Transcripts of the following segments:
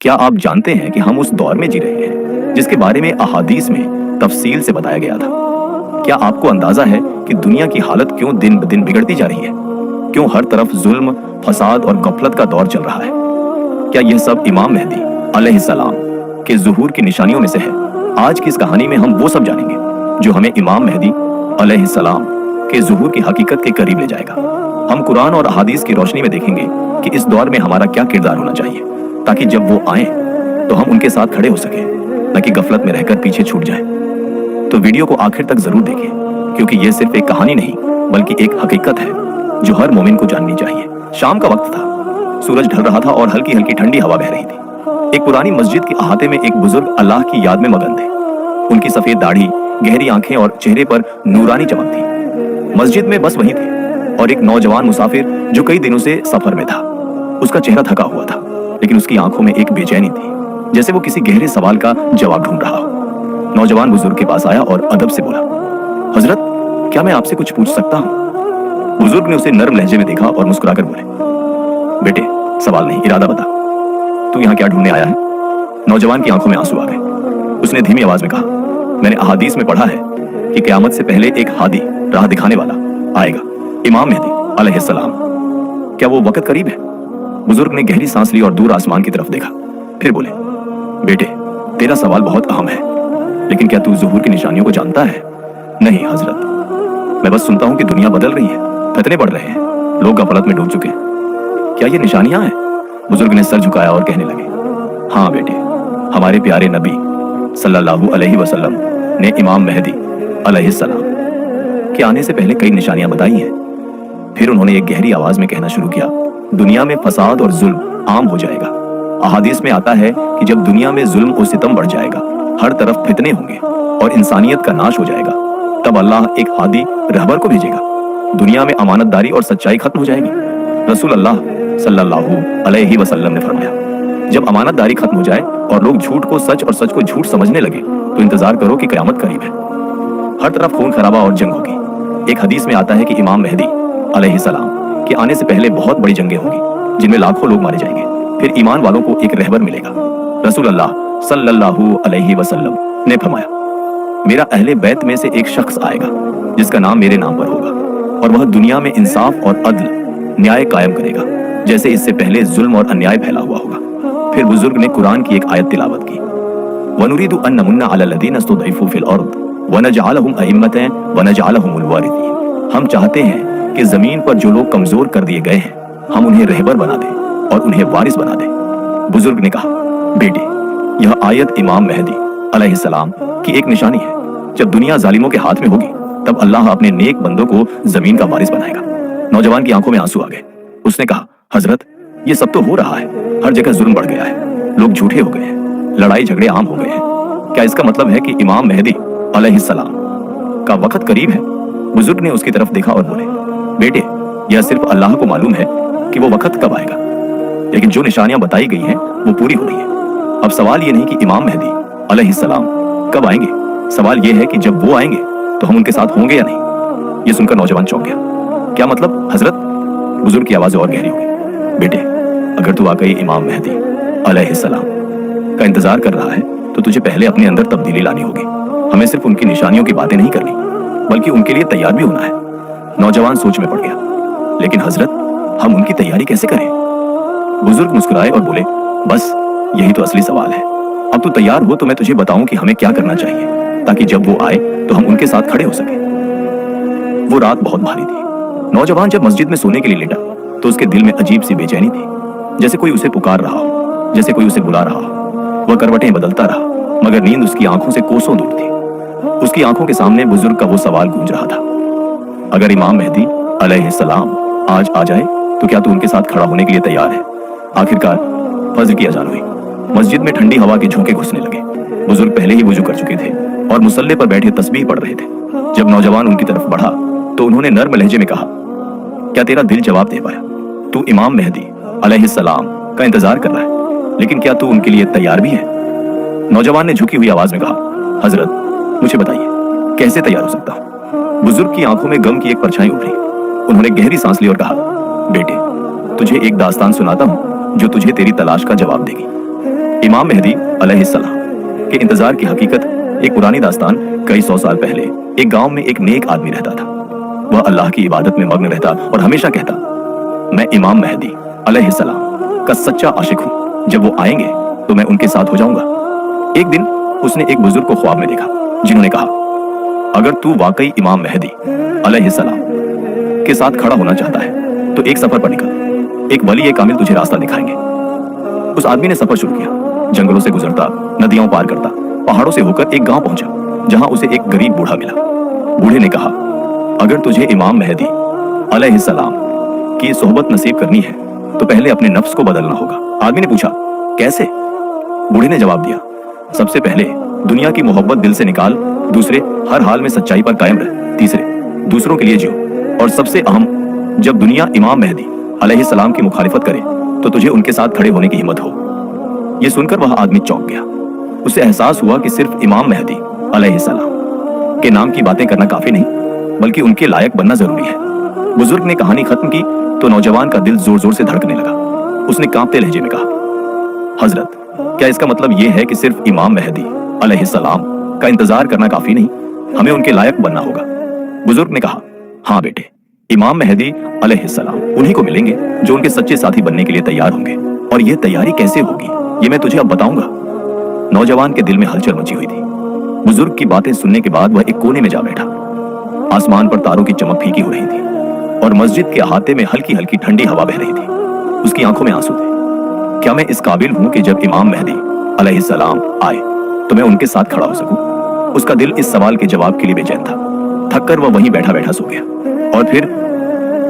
क्या आप जानते हैं कि हम उस दौर में जी रहे हैं जिसके बारे में अहादीस में तफसील से बताया गया था? क्या आपको अंदाजा है कि दुनिया की हालत क्यों दिन ब दिन बिगड़ती जा रही है? क्यों हर तरफ जुल्म, फसाद और गफलत का दौर चल रहा है? क्या यह सब इमाम मेहदी अलैहिस्सलाम के ज़ुहूर की निशानियों में से है? आज की इस कहानी में हम वो सब जानेंगे जो हमें इमाम मेहदी अलैहिस्सलाम के ज़ुहूर की हकीकत के करीब ले जाएगा। हम कुरान और अहादीस की रोशनी में देखेंगे कि इस दौर में हमारा क्या किरदार होना चाहिए, ताकि जब वो आए तो हम उनके साथ खड़े हो सके, न कि गफलत में रहकर पीछे छूट जाए। तो वीडियो को आखिर तक जरूर देखें, क्योंकि ये सिर्फ एक कहानी नहीं बल्कि एक हकीकत है जो हर मोमिन को जाननी चाहिए। शाम का वक्त था, सूरज ढल रहा था और हल्की हल्की ठंडी हवा बह रही थी। एक पुरानी मस्जिद के अहाते में एक बुजुर्ग अल्लाह की याद में मगन थे। उनकी सफेद दाढ़ी, गहरी आंखें और चेहरे पर नूरानी चमक थी। मस्जिद में बस वही थे और एक नौजवान मुसाफिर जो कई दिनों से सफर में था। उसका चेहरा थका हुआ था, लेकिन उसकी आंखों में एक बेचैनी थी, जैसे वो किसी गहरे सवाल का जवाब ढूंढ रहा हो। नौजवान बुजुर्ग के पास आया और अदब से बोला, हजरत, क्या मैं आपसे कुछ पूछ सकता हूँ? बुजुर्ग ने उसे नर्म लहजे में देखा और मुस्कुराकर बोले, बेटे, सवाल नहीं, इरादा बता। तू यहाँ क्या ढूंढने आया है? नौजवान की आंखों में आंसू आ गए। उसने धीमी आवाज में कहा, मैंने अहादीस में पढ़ा है कि क़यामत से पहले एक हादी, राह दिखाने वाला आएगा, इमाम मेहदी अलैहिस्सलाम। क्या वो वक्त करीब है? बुजुर्ग ने गहरी सांस ली और दूर आसमान की तरफ देखा। फिर बोले, बेटे, तेरा सवाल बहुत अहम है, लेकिन क्या तू ज़ुहूर की निशानियों को जानता है? नहीं हजरत, मैं बस सुनता हूँ कि दुनिया बदल रही है, फितने बढ़ रहे हैं, लोग गफलत में डूब चुके हैं। क्या ये निशानियां हैं? बुजुर्ग ने सर झुकाया और कहने लगे, हाँ बेटे, हमारे प्यारे नबी सल्लल्लाहु अलैहि वसल्लम ने इमाम मेहदी अलैहिस्सलाम के आने से पहले कई निशानियां बताई हैं। फिर उन्होंने एक गहरी आवाज में कहना शुरू किया, दुनिया में फसाद और जुल्म आम हो जाएगा। अहादीस में आता है कि जब दुनिया में जुल्म और सितम बढ़ जाएगा, हर तरफ फितने होंगे और इंसानियत का नाश हो जाएगा, तब अल्लाह एक हादी रहबर को भेजेगा। दुनिया में अमानतदारी और सच्चाई खत्म हो जाएगी। रसूल अल्लाह सल्लल्लाहु अलैहि वसल्लम ने फरमाया, जब अमानतदारी खत्म हो जाए और लोग झूठ को सच और सच को झूठ समझने लगे, तो इंतजार करो कि क़यामत करीब है। हर तरफ खून खराबा और जंग होगी। एक हदीस में आता है कि इमाम मेहदी अलैहिस्सलाम के आने से पहले बहुत बड़ी जंगें होंगी, जिनमें लाखों लोग मारे जाएंगे। फिर ईमान वालों को एक रहबर मिलेगा। रसूल अल्लाह सल्लल्लाहु अलैहि वसल्लम ने फरमाया, मेरा अहले बैत में से एक शख्स आएगा जिसका नाम मेरे नाम पर होगा, और वह दुनिया में इंसाफ और अदल, न्याय कायम करेगा, जैसे इससे पहले जुल्म और अन्याय फैला हुआ होगा। फिर बुजुर्ग ने कुरान की एक आयत तिलावत की, वनुरीदु अन नमुन्ना अला लज़ीना इस्तुदइफू फिल अर्द वनजअलहुम अइम्मतन वनजअलहुमुल वारिसीन। हम चाहते हैं कि जमीन पर जो लोग कमजोर कर दिए गए हैं, हम उन्हें रहबर बना दें और उन्हें वारिस बना दें। बुजुर्ग ने कहा, बेटे, यह आयत इमाम मेहदी अलैहिस्सलाम की एक निशानी है। जब दुनिया जालिमों के हाथ में होगी, तब अल्लाह अपने नेक बंदों को जमीन का वारिस बनाएगा। नौजवान की आंखों में आंसू आ गए। उसने कहा, हजरत, ये सब तो हो रहा है, हर जगह जुल्म बढ़ गया है, लोग झूठे हो गए हैं, लड़ाई झगड़े आम हो गए हैं। क्या इसका मतलब है कि इमाम मेहदी अलैहिस्सलाम का वक्त करीब है? बुजुर्ग ने उसकी तरफ देखा और बोले, बेटे, यह सिर्फ अल्लाह को मालूम है कि वो वक्त कब आएगा, लेकिन जो निशानियां बताई गई हैं वो पूरी हो रही है। अब सवाल ये नहीं कि इमाम मेहदी अलैहिस्सलाम कब आएंगे, सवाल ये है कि जब वो आएंगे तो हम उनके साथ होंगे या नहीं। ये सुनकर नौजवान चौंक गया। क्या मतलब हजरत? बुजुर्ग की आवाज और गहरी हो गई। बेटे, अगर तू वाकई इमाम मेहदी अलैहिस्सलाम का इंतजार कर रहा है, तो तुझे पहले अपने अंदर तब्दीली लानी होगी। हमें सिर्फ उनकी निशानियों की बातें नहीं करनी, बल्कि उनके लिए तैयार भी होना है। नौजवान सोच में पड़ गया, लेकिन हजरत, हम उनकी तैयारी कैसे करें? बुजुर्ग मुस्कुराए और बोले, बस यही तो असली सवाल है। अब तू तैयार हो तो मैं तुझे बताऊं कि हमें क्या करना चाहिए, ताकि जब वो आए तो हम उनके साथ खड़े हो सके। वो रात बहुत भारी थी। नौजवान जब मस्जिद में सोने के लिए लेटा, तो उसके दिल में अजीब सी बेचैनी थी, जैसे कोई उसे पुकार रहा हो, जैसे कोई उसे बुला रहा हो। वह करवटें बदलता रहा, मगर नींद उसकी आंखों से कोसों दूर थी। उसकी आंखों के सामने बुजुर्ग का वो सवाल गूंज रहा था, अगर इमाम मेहदी अलैहिस्सलाम आज आ जाए तो क्या तू उनके साथ खड़ा होने के लिए तैयार है? आखिरकार फज्र की अजान हुई। मस्जिद में ठंडी हवा के झोंके घुसने लगे। बुजुर्ग पहले ही वुजू कर चुके थे और मुसल्ले पर बैठे तस्बीह पढ़ रहे थे। जब नौजवान उनकी तरफ बढ़ा तो उन्होंने नर्म लहजे में कहा, क्या तेरा दिल जवाब दे पाया? तू इमाम मेहदी अलैहिस्सलाम का इंतजार कर रहा है, लेकिन क्या तू उनके लिए तैयार भी है? नौजवान ने झुकी हुई आवाज में कहा, हजरत, मुझे बताइए, कैसे तैयार हो सकता हूँ? बुजुर्ग की आंखों में गम की एक परछाई उभरी। उन्होंने गहरी सांस ली और कहा, बेटे, तुझे एक दास्तान सुनाता हूँ जो तुझे तेरी तलाश का जवाब देगी। इमाम मेहदी अलैहिस्सलाम के इंतजार की हकीकत एक पुरानी दास्तान। कई सौ साल पहले एक गांव में एक नेक आदमी रहता था। वह अल्लाह की इबादत में मग्न रहता और हमेशा कहता, मैं इमाम मेहदी अलैहिस्सलाम का सच्चा आशिक हूं। जब वो आएंगे तो मैं उनके साथ हो जाऊंगा। एक दिन उसने एक बुजुर्ग को ख्वाब में देखा, जिन्होंने कहा, अगर तू वाकई इमाम मेहदी अलैहिस्सलाम के साथ खड़ा होना चाहता है तो एक सफर पर निकल। एक वली कामिल तुझे रास्ता दिखाएंगे। उस आदमी ने सफर शुरू किया। जंगलों से गुजरता, नदियों पार करता, पहाड़ों से होकर एक गांव पहुंचा, जहां उसे एक गरीब बूढ़ा मिला। बूढ़े ने कहा, अगर तुझे इमाम मेहदी अलैहिस्सलाम की सोहबत नसीब करनी है तो पहले अपने नफ्स को बदलना होगा। आदमी ने पूछा, कैसे? बूढ़े ने जवाब दिया, सबसे पहले दुनिया की मोहब्बत दिल से निकाल। दूसरे, हर हाल में सच्चाई पर कायम रह। तीसरे, दूसरों के लिए जियो। और सबसे अहम, जब दुनिया इमाम मेहदी अलैहिस्सलाम की मुखालिफत करे तो तुझे उनके साथ खड़े होने की हिम्मत हो। यह सुनकर वह आदमी चौंक गया। उसे एहसास हुआ कि सिर्फ इमाम मेहदी अलैहिस्सलाम के नाम की बातें करना काफी नहीं, बल्कि उनके लायक बनना जरूरी है। बुजुर्ग ने कहानी खत्म की तो नौजवान का दिल जोर जोर से धड़कने लगा। उसने कांपते लहजे में कहा, हजरत, क्या इसका मतलब यह है कि सिर्फ इमाम मेहदी अलैहिस्सलाम का इंतजार करना काफी नहीं, हमें उनके लायक बनना होगा? बुजुर्ग ने कहा, हाँ बेटे, इमाम मेहदी अलैहिस्सलाम उन्हीं को मिलेंगे जो उनके सच्चे साथी बनने के लिए तैयार होंगे। और यह तैयारी कैसे होगी ये मैं तुझे अब बताऊंगा। नौजवान के दिल में हलचल मची हुई थी। बुजुर्ग की बातें सुनने के बाद वह एक कोने में जा बैठा। आसमान पर तारों की चमक फीकी हो रही थी और मस्जिद के अहाते में हल्की हल्की ठंडी हवा बह रही थी। उसकी आंखों में आंसू थे। क्या मैं इस काबिल हूं कि जब इमाम मेहदी अलैहिस्सलाम आए तो मैं उनके साथ खड़ा हो सकूं? उसका दिल इस सवाल के जवाब के लिए बेचैन था। थककर वह वहीं बैठा बैठा सो गया। और फिर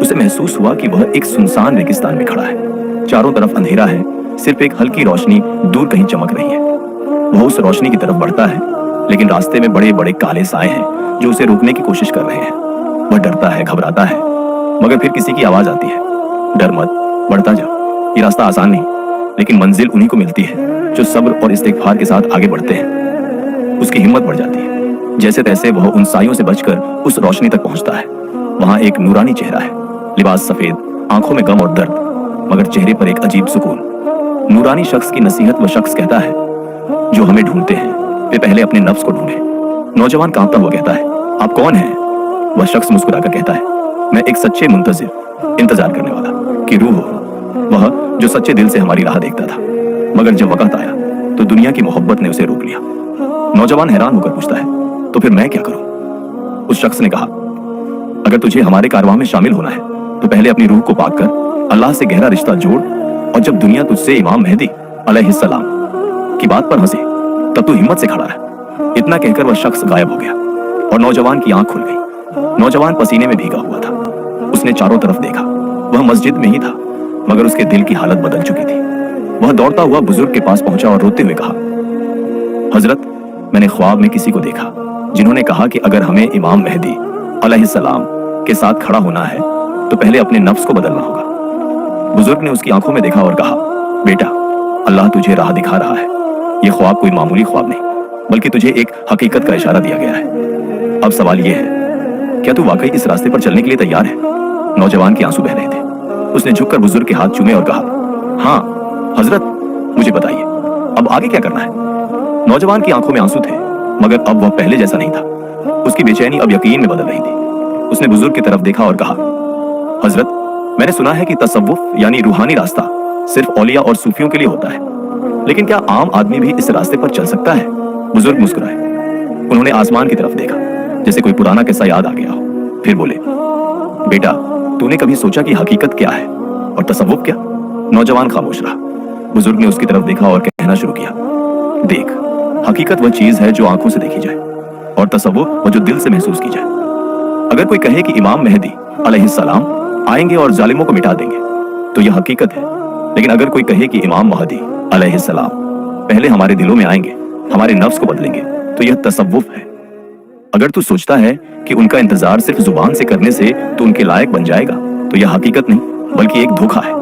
उसे महसूस हुआ कि वह एक सुनसान रेगिस्तान में खड़ा है। चारों तरफ अंधेरा है, सिर्फ एक हल्की रोशनी दूर कहीं चमक रही है। वह उस रोशनी की तरफ बढ़ता है, लेकिन रास्ते में बड़े बड़े काले साए हैं जो उसे रोकने की कोशिश कर रहे हैं। वह डरता है, घबराता है, मगर फिर किसी की आवाज आती है, डर मत, बढ़ता जा। ये रास्ता आसान नहीं, लेकिन मंजिल उन्हीं को मिलती है जो सब्र और इस्तिग़फ़ार के साथ आगे बढ़ते हैं। उसकी हिम्मत बढ़ जाती है। जैसे तैसे वह उन सायों से बचकर उस रोशनी तक पहुंचता है। वहां एक नूरानी चेहरा है, लिबास सफेद, आंखों में गम और दर्द, मगर चेहरे पर एक अजीब सुकून। नूरानी शख्स की नसीहत वह शख्स कहता है, जो हमें ढूंढते हैं वे पहले अपने नफ्स को ढूंढें। नौजवान कांपता हुआ कहता है, आप कौन हैं? वह शख्स मुस्कुराकर कहता है, मैं एक सच्चे मुंतज़िर, इंतजार करने वाला की रूह हूं। वह जो सच्चे दिल से हमारी राह देखता था, मगर जब वक्त आया तो दुनिया की मोहब्बत ने उसे रोक लिया। नौजवान हैरान होकर पूछता है, तो फिर मैं क्या करूं? उस शख्स ने कहा, अगर तुझे हमारे कारवां में शामिल होना है तो पहले अपनी रूह को पाक कर अल्लाह से गहरा रिश्ता जोड़, और जब दुनिया तुझसे इमाम मेहदी अलैहिस्सलाम की बात पर हंसे तब तू हिम्मत से खड़ा रह। इतना कहकर वह शख्स गायब हो गया और नौजवान की आंख खुल गई। नौजवान पसीने में भीगा हुआ था। उसने चारों तरफ देखा। वह मस्जिद में ही था, मगर उसके दिल की हालत बदल चुकी थी। वह दौड़ता हुआ बुजुर्ग के पास पहुंचा और रोते हुए कहा, हजरत, मैंने ख्वाब में किसी को देखा जिन्होंने कहा कि अगर हमें इमाम मेहदी अलैहिस्सलाम के साथ खड़ा होना है तो पहले अपने नफ्स को बदलना होगा। बुजुर्ग ने उसकी आंखों में देखा और कहा, बेटा, अल्लाह तुझे राह दिखा रहा है। यह ख्वाब कोई मामूली ख्वाब नहीं, बल्कि तुझे एक हकीकत का इशारा दिया गया है। अब सवाल यह है, क्या तू वाकई इस रास्ते पर चलने के लिए तैयार है? नौजवान के आंसू बह रहे थे। उसने झुककर बुजुर्ग के हाथ चूमे और कहा, हाँ हजरत, मुझे बताइए, अब आगे क्या करना है? नौजवान की आंखों में आंसू थे, मगर अब वह पहले जैसा नहीं था। उसकी बेचैनी अब यकीन में बदल रही थी। उसने बुजुर्ग की तरफ देखा और कहा, हजरत, मैंने सुना है कि तसव्वुफ यानी रूहानी रास्ता सिर्फ औलिया और सूफियों के लिए होता है, लेकिन क्या आम आदमी भी इस रास्ते पर चल सकता है? बुजुर्ग मुस्कुराए। उन्होंने आसमान की तरफ देखा, जैसे कोई पुराना किस्सा याद आ गया हो। फिर बोले, बेटा, तूने कभी सोचा कि हकीकत क्या है और तसव्वुफ क्या? नौजवान खामोश रहा। बुजुर्ग ने उसकी तरफ देखा और कहना शुरू किया, देख, हकीकत वह चीज है जो आंखों से देखी जाए, और तसव्वुफ वह जो दिल से महसूस की जाए। अगर कोई कहे कि इमाम मेहदी अलैहिस्सलाम आएंगे और जालिमों को मिटा देंगे तो यह हकीकत है, लेकिन अगर कोई कहे कि इमाम महदी अलैहिस्सलाम पहले हमारे दिलों में आएंगे, हमारे नफ्स को बदलेंगे, तो यह तसव्वुफ है। अगर तू सोचता है कि उनका इंतजार सिर्फ जुबान से करने से तू उनके लायक बन जाएगा, तो यह हकीकत नहीं बल्कि एक धोखा है।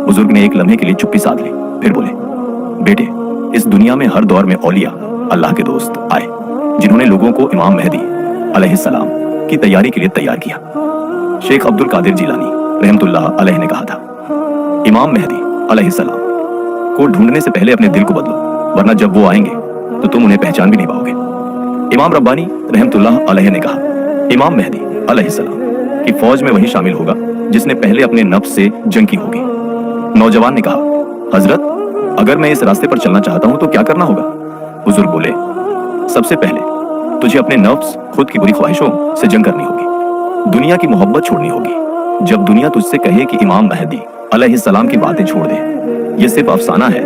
बुजुर्ग ने एक लम्हे के लिए चुप्पी साध ली। फिर बोले, बेटे, इस दुनिया में हर दौर में औलिया, अल्लाह के दोस्त आए, जिन्होंने लोगों को इमाम मेहदी अलैहिस्सलाम की तैयारी के लिए तैयार किया। शेख अब्दुल कादिर जिलानी रहमतुल्लाह अलैह ने कहा था, इमाम मेहदी अलैहिस्सलाम को ढूंढने से पहले अपने दिल को बदलो, वरना जब वो आएंगे तो तुम उन्हें पहचान भी नहीं पाओगे। इमाम रब्बानी रहमतुल्लाह अलैह ने कहा, इमाम मेहदी अलैहिस्सलाम की फौज में वही शामिल होगा जिसने पहले अपने नफ्स से जंग की होगी। नौजवान ने कहा, हजरत, अगर मैं इस रास्ते पर चलना चाहता हूं तो क्या करना होगा? बुजुर्ग बोले, सबसे पहले तुझे अपने नफ्स, खुद की बुरी ख्वाहिशों से जंग करनी होगी, दुनिया की मोहब्बत छोड़नी होगी। जब दुनिया तुझसे कहे कि इमाम मेहदी अलैहिस्सलाम की बातें छोड़ दे, ये सिर्फ अफसाना है,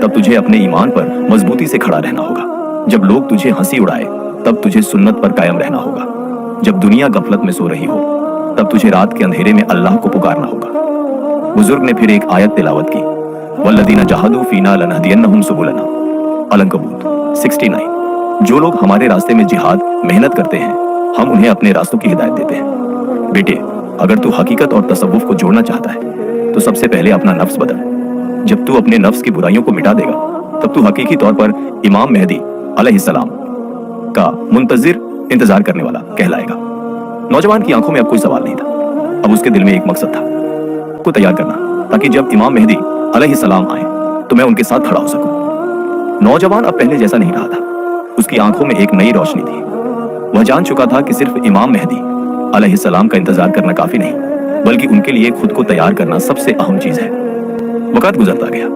तब तुझे अपने ईमान पर मजबूती से खड़ा रहना होगा। जब लोग तुझे हंसी उड़ाए, तब तुझे सुन्नत पर कायम रहना होगा। जब दुनिया गफलत में सो रही हो, तब तुझे रात के अंधेरे में अल्लाह को पुकारना होगा। बुजुर्ग ने फिर एक आयत तिलावत की, वल्लदीना जहादू फीना लनहदियन्नहुम सुबुलना, अल-अंकबूत 69। जो लोग हमारे रास्ते में जिहाद मेहनत करते हैं, हम उन्हें अपने रास्तों की हिदायत देते हैं। बेटे, अगर तू हकीकत और तसव्वुफ को जोड़ना चाहता है तो सबसे पहले अपना नफ्स बदल। जब तू अपने नफ्स की बुराइयों को मिटा देगा, तब तू हकीकी तौर पर इमाम मेहदी अलैहिस्सलाम का मुंतजिर, इंतजार करने वाला कहलाएगा। नौजवान की आंखों में अब कोई सवाल नहीं था, अब उसके दिल में एक मकसद था, को तैयार करना, ताकि जब इमाम मेहदी अलैहिस्सलाम आए तो मैं उनके साथ खड़ा हो सकूं। नौजवान अब पहले जैसा नहीं रहा था, उसकी आंखों में एक नई रोशनी थी। वह जान चुका था कि सिर्फ इमाम मेहदी अलैहिस्सलाम का इंतजार करना काफी नहीं, बल्कि उनके लिए खुद को तैयार करना सबसे अहम चीज है। वक्त गुजरता गया,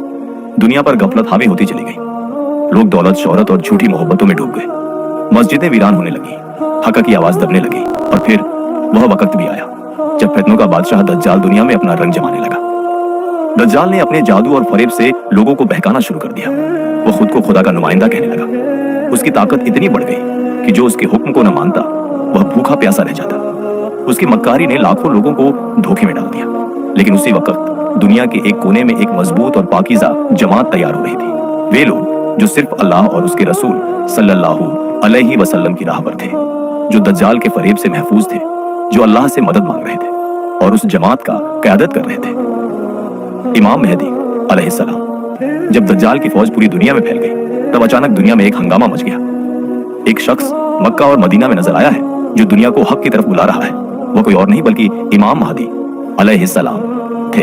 दुनिया पर गफलत हावी होती चली गई। लोग दौलत, शोहरत और झूठी मोहब्बतों में डूब गए। मस्जिदें वीरान होने लगी, हक की आवाज दबने लगी। और फिर वह वक्त भी आया जब फितनों का बादशाह दज्जाल दुनिया में अपना रंग जमाने लगा। दज्जाल ने अपने जादू और फरेब से लोगों को बहकाना शुरू कर दिया। वो खुद को खुदा का नुमाइंदा कहने लगा। उसकी ताकत इतनी बढ़ गई कि जो उसके हुक्म को न मानता वह भूखा प्यासा रह जाता। उसकी मक्कारी ने लाखों लोगों को धोखे में डाल दिया। लेकिन उसी वक्त दुनिया के एक कोने में एक मजबूत और पाकीज़ा जमात तैयार हो रही थी। वे लोग जो सिर्फ अल्लाह और उसके रसूल सल्लल्लाहु अलैहि वसल्लम की राह पर थे, जो दज्जाल के फरेब से महफूज थे, जो अल्लाह से मदद मांग रहे थे और उस जमात का क़यादत कर रहे थे। इमाम मेहदी अलैहिस्सलाम। जब दज्जाल की फौज पूरी दुनिया में फैल गई, तब अचानक दुनिया में एक हंगामा मच गया। एक शख्स मक्का और मदीना में नजर आया है जो दुनिया को हक की तरफ बुला रहा है। वो कोई और नहीं बल्कि इमाम महदी अलैहिस्सलाम थे।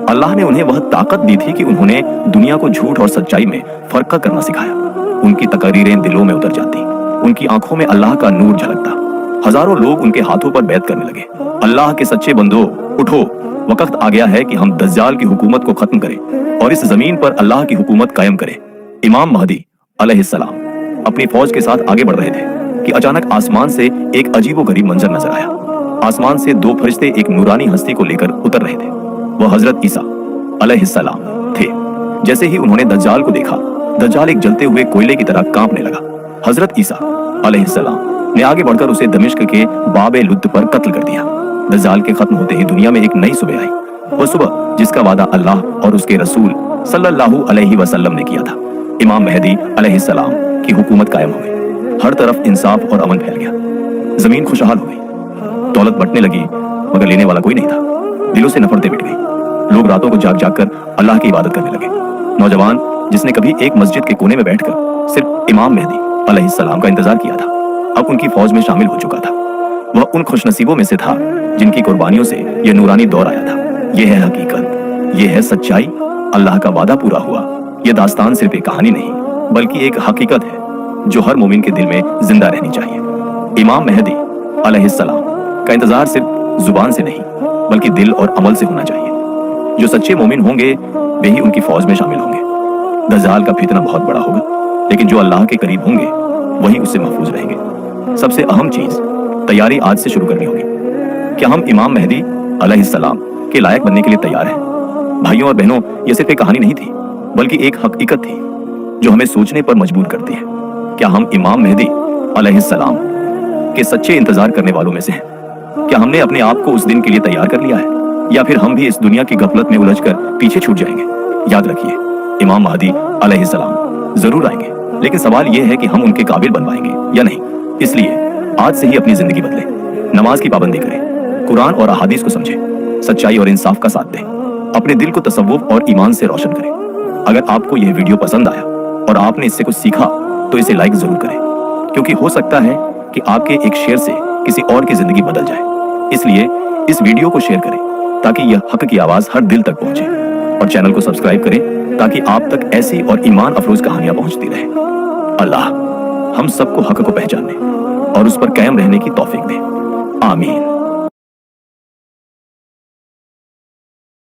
अल्लाह ने उन्हें वह ताकत दी थी कि उन्होंने दुनिया को झूठ और सच्चाई में फर्क करना सिखाया। उनकी तकरीरें दिलों में उतर जाती, उनकी आंखों में अल्लाह का नूर झलकता। हजारों लोग उनके हाथों पर बैत करने लगे। अल्लाह के सच्चे बंदो, उठो, वक्त आ गया है कि हम दज्जाल की हुकूमत को खत्म करें और इस जमीन पर अल्लाह की हुकूमत कायम करें। इमाम महदी अलैहिस्सलाम अपनी फौज के साथ आगे बढ़ रहे थे कि अचानक आसमान से एक अजीबोगरीब मंजर नजर आया। आसमान से दो फरिश्ते एक नूरानी हस्ती को लेकर उतर रहे थे। वह हजरत ईसा अलैहिस्सलाम थे। जैसे ही उन्होंने दज्जाल को देखा, दज्जाल एक जलते हुए कोयले की तरह कांपने लगा। हजरत ईसा अलैहिस्सलाम ने आगे बढ़कर उसे दमिश्क के बाबे लुद्द पर कत्ल कर दिया। दज्जाल के खत्म होते ही दुनिया में एक नई सुबह आई, वह सुबह जिसका वादा अल्लाह और उसके रसूल सल्लल्लाहु अलैहि वसल्लम ने किया था। इमाम मेहदी अलैहिस्सलाम की हुकूमत कायम हो गई। हर तरफ इंसाफ और अमन फैल गया। जमीन खुशहाल हो गई, दौलत बंटने लगी, मगर लेने वाला कोई नहीं था। दिलों से नफरतें मिट गई। लोग रातों को जाग जाग कर अल्लाह की इबादत करने लगे। नौजवान जिसने कभी एक मस्जिद के कोने में बैठकर सिर्फ इमाम मेहदी अलैहिस्सलाम का इंतजार किया था, अब उनकी फौज में शामिल हो चुका था। वह उन खुशनसीबों में से था जिनकी कुर्बानियों से यह नूरानी दौर आया था। यह है हकीकत, यह है सच्चाई। अल्लाह का वादा पूरा हुआ। यह दास्तान सिर्फ एक कहानी नहीं, बल्कि एक हकीकत है जो हर मोमिन के दिल में जिंदा रहनी चाहिए। इमाम मेहदी अलैहिस्सलाम का इंतजार सिर्फ जुबान से नहीं, बल्कि दिल और अमल से होना चाहिए। जो सच्चे मोमिन होंगे वे ही उनकी फौज में शामिल होंगे। दज्जाल का फितना बहुत बड़ा होगा, लेकिन जो अल्लाह के करीब होंगे वही उससे महफूज रहेंगे। सबसे अहम चीज तैयारी आज से शुरू करनी होगी। क्या हम इमाम मेहदी अलैहिस्सलाम के लायक बनने के लिए तैयार हैं? भाइयों और बहनों, यह सिर्फ एक कहानी नहीं थी, बल्कि एक हकीकत थी जो हमें सोचने पर मजबूर करती है। क्या हम इमाम मेहदी अलैहिस्सलाम के सच्चे इंतजार करने वालों में से हैं? क्या हमने अपने आप को उस दिन के लिए तैयार कर लिया है, या फिर हम भी इस दुनिया की गफलत में उलझकर पीछे छूट जाएंगे? याद रखिए, इमाम महदी अलैहिस्सलाम जरूर आएंगे, लेकिन सवाल यह है कि हम उनके काबिल बन पाएंगे या नहीं। इसलिए आज से ही अपनी जिंदगी बदलें, नमाज की पाबंदी करें, कुरान और अहादीस को समझें, सच्चाई और इंसाफ का साथ दें, अपने दिल को तसव्वुफ और ईमान से रोशन करें। अगर आपको यह वीडियो पसंद आया और आपने इससे कुछ सीखा तो इसे लाइक जरूर करें, क्योंकि हो सकता है कि आपके एक शेयर से किसी और की जिंदगी बदल जाए। इसलिए इस वीडियो को शेयर करें ताकि यह हक की आवाज हर दिल तक पहुंचे, और चैनल को सब्सक्राइब करें ताकि आप तक ऐसी और ईमान अफरोज कहानियां पहुंचती रहे। अल्लाह हम सबको हक को पहचानने और उस पर कायम रहने की तौफीक दे। आमीन।